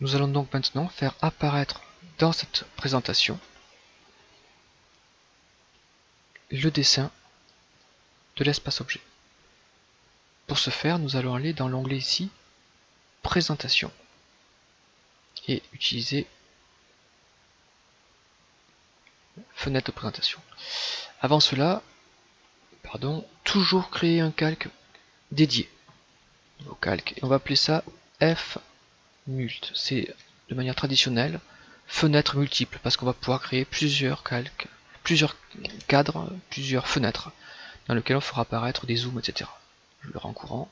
Nous allons donc maintenant faire apparaître dans cette présentation le dessin de l'espace objet. Pour ce faire, nous allons aller dans l'onglet ici, présentation, et utiliser fenêtre de présentation. Avant cela, toujours créer un calque dédié au calque, et on va appeler ça F-Mult. C'est de manière traditionnelle fenêtre multiple, parce qu'on va pouvoir créer plusieurs calques, plusieurs cadres, plusieurs fenêtres, dans lesquelles on fera apparaître des zooms, etc. Je le rends courant,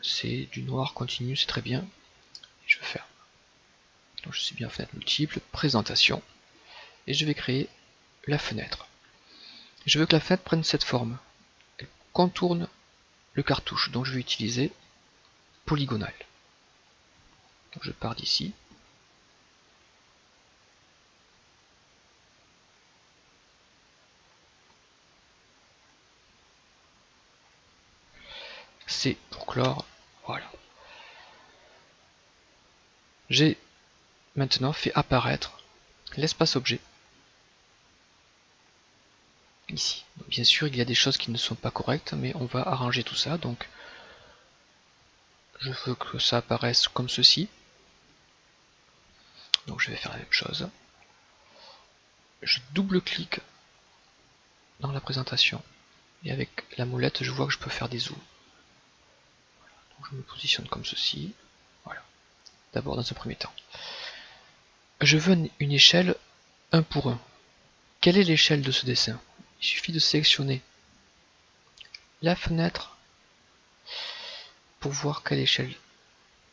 c'est du noir continu, c'est très bien. Je vais faire, donc je suis bien fenêtre multiple, présentation, et je vais créer la fenêtre. Je veux que la fenêtre prenne cette forme, elle contourne le cartouche, donc je vais utiliser polygonal. Donc je pars d'ici. C'est pour clore, voilà. J'ai maintenant fait apparaître l'espace objet ici. Donc, bien sûr, il y a des choses qui ne sont pas correctes, mais on va arranger tout ça. Donc, je veux que ça apparaisse comme ceci. Donc, je vais faire la même chose. Je double-clique dans la présentation et avec la molette, je vois que je peux faire des zooms. Donc, je me positionne comme ceci. Voilà. D'abord, dans un premier temps. Je veux une échelle 1 pour 1. Quelle est l'échelle de ce dessin? Il suffit de sélectionner la fenêtre pour voir quelle échelle.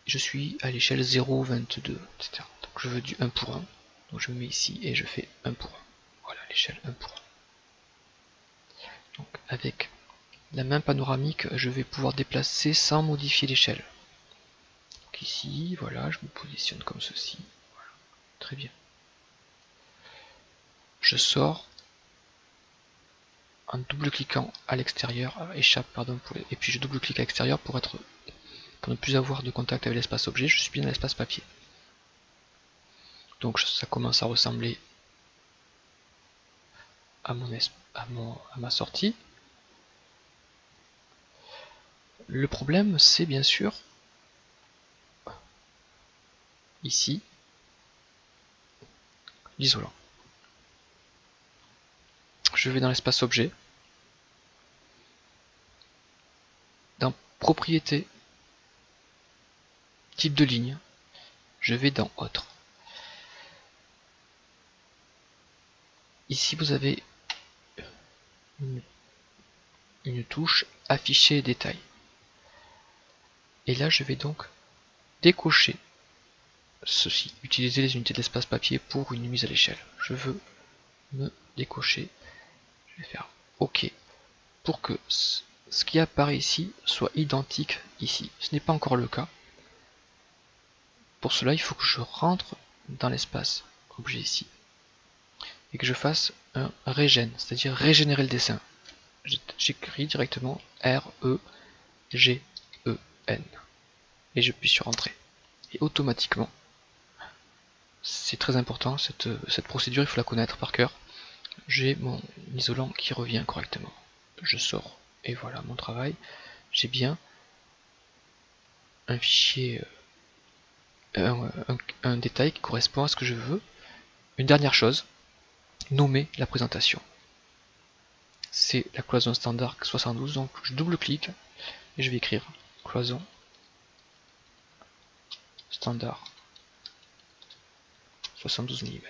Je suis à l'échelle 0, 22, etc. Donc je veux du 1 pour 1. Donc je me mets ici et je fais 1 pour 1. Voilà l'échelle 1 pour 1. Donc avec la main panoramique, je vais pouvoir déplacer sans modifier l'échelle. Donc ici, voilà, je me positionne comme ceci. Voilà. Très bien. Je sors en double-cliquant à l'extérieur, échappe, pardon, et puis je double-clique à l'extérieur pour ne plus avoir de contact avec l'espace objet. Je suis bien dans l'espace papier. Donc ça commence à ressembler à ma sortie. Le problème, c'est bien sûr ici l'isolant. Je vais dans l'espace objet, dans propriété, type de ligne, je vais dans autre. Ici vous avez une touche afficher détail. Et là je vais donc décocher ceci, utiliser les unités de l'espace papier pour une mise à l'échelle. Je veux me décocher, je vais faire OK pour que ce qui apparaît ici soit identique ici. Ce n'est pas encore le cas. Pour cela, il faut que je rentre dans l'espace objet ici et que je fasse un regen, c'est-à-dire régénérer le dessin. J'écris directement R-E-G-E-N et je puis sur Entrée. Et automatiquement, c'est très important, cette procédure, il faut la connaître par cœur. J'ai mon isolant qui revient correctement. Je sors et voilà mon travail. J'ai bien un fichier, un détail qui correspond à ce que je veux. Une dernière chose, nommer la présentation. C'est la cloison standard 72, donc je double-clique et je vais écrire cloison standard 72 mm.